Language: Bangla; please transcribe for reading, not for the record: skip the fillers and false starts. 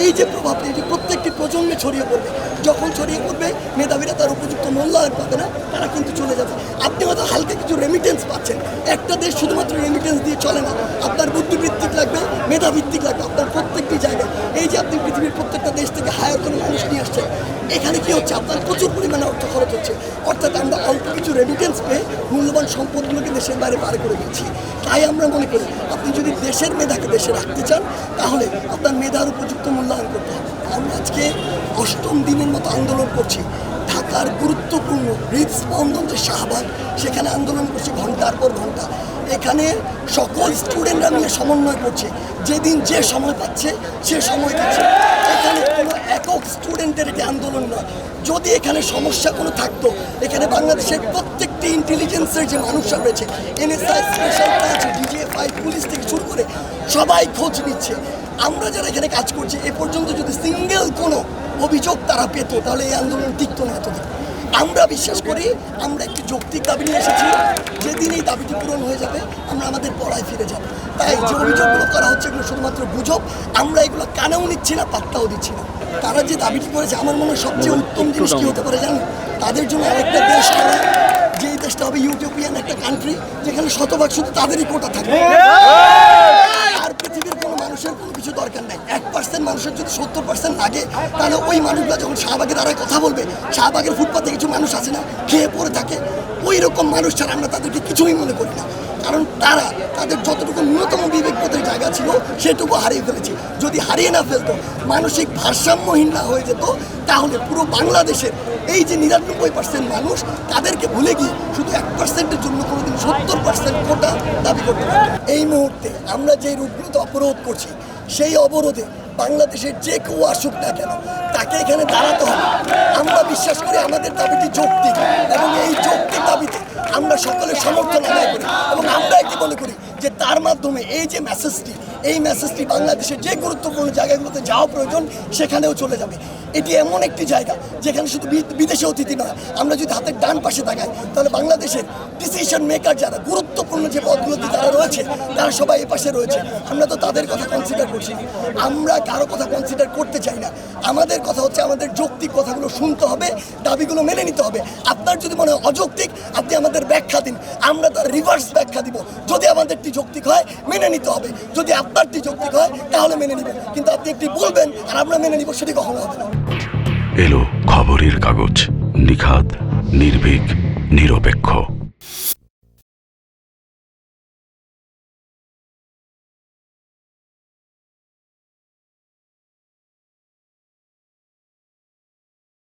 এই যে প্রভাব, এই যে প্রত্যেকটি প্রজন্মে ছড়িয়ে পড়বে, যখন ছড়িয়ে পড়বে মেধাবীরা তার উপযুক্ত মূল্যায়ন পাবে না, তারা কিন্তু চলে যাবে। আপনি হয়তো হালকা কিছু রেমিটেন্স পাচ্ছেন, একটা দেশ শুধুমাত্র রেমিটেন্স দিয়ে চলে না, আপনার বুদ্ধিবৃত্তিক লাগবে, মেধাভিত্তিক লাগবে, আপনার প্রত্যেকটি জায়গায়। এই যে আপনি পৃথিবীর প্রত্যেকটা দেশ থেকে হায়ার করে মানুষ নিয়ে আসছেন, এখানে কি হচ্ছে, আপনার প্রচুর পরিমাণে অর্থ খরচ হচ্ছে, অর্থাৎ আমরা অল্প কিছু রেমিটেন্স পেয়ে মূল্যবান সম্পদগুলোকে দেশের বাইরে পার করে দিচ্ছি। তাই আমরা মনে করি আপনি যদি দেশের মেধাকে দেশে রাখতে চান, তাহলে আপনার মেধার উপযুক্ত মূল্যায়ন করতে হবে। আমরা আজকে 8ম দিনের মতো আন্দোলন করছি। ঢাকার গুরুত্বপূর্ণ হৃদস্পন্দন যে শাহবাগ, সেখানে আন্দোলন করছি ঘন্টার পর ঘন্টা। এখানে সকল স্টুডেন্টরা মিলে সমন্বয় করছে, যেদিন যে সময় পাচ্ছে সে সময় দিচ্ছে। এখানে কোনো একক স্টুডেন্টের একটি আন্দোলন নয়। যদি এখানে সমস্যা কোনো থাকতো, এখানে বাংলাদেশের প্রত্যেকটি ইন্টেলিজেন্সের যে মানুষরা রয়েছে, NSI, special branch, DGFI, police থেকে শুরু করে সবাই খোঁজ নিচ্ছে। আমরা যারা এখানে কাজ করছি, এ পর্যন্ত যদি সিঙ্গেল কোনো অভিযোগ তারা পেত, তাহলে এই আন্দোলন টিকতো না এতদিন। আমরা বিশ্বাস করি আমরা একটি যৌক্তিক দাবি নিয়ে এসেছি, যেদিন এই দাবিটি পূরণ হয়ে যাবে আমরা আমাদের পড়ায় ফিরে যাব। তাই যে অভিযোগগুলো করা হচ্ছে এগুলো শুধুমাত্র গুজব, আমরা এগুলো কানেও নিচ্ছি না, পাত্তাও দিচ্ছি না। তারা যে দাবিটি করেছে, আমার মনে হয় সবচেয়ে উত্তম জিনিস কী হতে পারে জানেন? তাদের জন্য আরেকটা দেশ করা, যেই দেশটা হবে ইউটোপিয়ান একটা কান্ট্রি, যেখানে শতভাগ শুধু তাদেরই কোটা থাকবে, আর পৃথিবীর কোনো মানুষের কোনো কিছু দরকার নাই। 1% মানুষের যদি 70% লাগে, তাহলে ওই মানুষগুলো যখন শাহবাগে দাঁড়ায় কথা বলবে, শাহবাগের ফুটপাতে কিছু মানুষ আছে না খেয়ে পড়ে থাকে, ওই রকম মানুষ ছাড়া আমরা তাদেরকে কিছুই মনে করি না। কারণ তারা তাদের যতটুকু ন্যূনতম বিবেকবোধের জায়গা ছিল সেটুকু হারিয়ে ফেলেছে। যদি হারিয়ে না ফেলতো, মানসিক ভারসাম্যহীন না হয়ে যেত, তাহলে পুরো বাংলাদেশের এই যে 99% মানুষ, তাদেরকে ভুলে গিয়ে শুধু 1%-এর জন্য কোনোদিন 70% কোটা দাবি করতে পারত। এই মুহূর্তে আমরা যে রূপগুলোতে অবরোধ করছি, সেই অবরোধে বাংলাদেশের যে কেউ আসুক না কেন, তাকে এখানে দাঁড়াতে হবে। আমরা বিশ্বাস করি আমাদের দাবিটি যৌক্তিক, এবং এই যৌক্তিক দাবিতে আমরা সকলের সমর্থন আদায় করি, এবং আমরা এটি মনে করি যে তার মাধ্যমে এই যে মেসেজটি, এই মেসেজটি বাংলাদেশের যে গুরুত্বপূর্ণ জায়গাগুলোতে যাওয়া প্রয়োজন সেখানেও চলে যাবে। এটি এমন একটি জায়গা যেখানে শুধু বিদেশি অতিথি নয়, আমরা যদি হাতের ডান পাশে তাকাই, তাহলে বাংলাদেশের ডিসিশন মেকার যারা গুরুত্বপূর্ণ যে পদগুলোতে যারা রয়েছে, তারা সবাই এ পাশে রয়েছে। আমরা তো তাদের কথা কনসিডার করছি না, আমরা কারো কথা কনসিডার করতে চাই না। আমাদের কথা হচ্ছে আমাদের যৌক্তিক কথাগুলো শুনতে হবে, দাবিগুলো মেনে নিতে হবে। আপনার যদি মনে হয় অযৌক্তিক, আপনি আমাদের ব্যাখ্যা দিন, আমরা তার রিভার্স ব্যাখ্যা দিব। যদি আমাদেরটি যৌক্তিক হয়, মেনে নিতে হবে। যদি আপনারটি যৌক্তিক হয়, তাহলে মেনে নিব। কিন্তু আপনি একটি বলবেন আর আমরা মেনে নিব, সেটি কখনো হবে না। এলো খবরের কাগজ, নিখাদ, নির্ভীক, নিরপেক্ষ।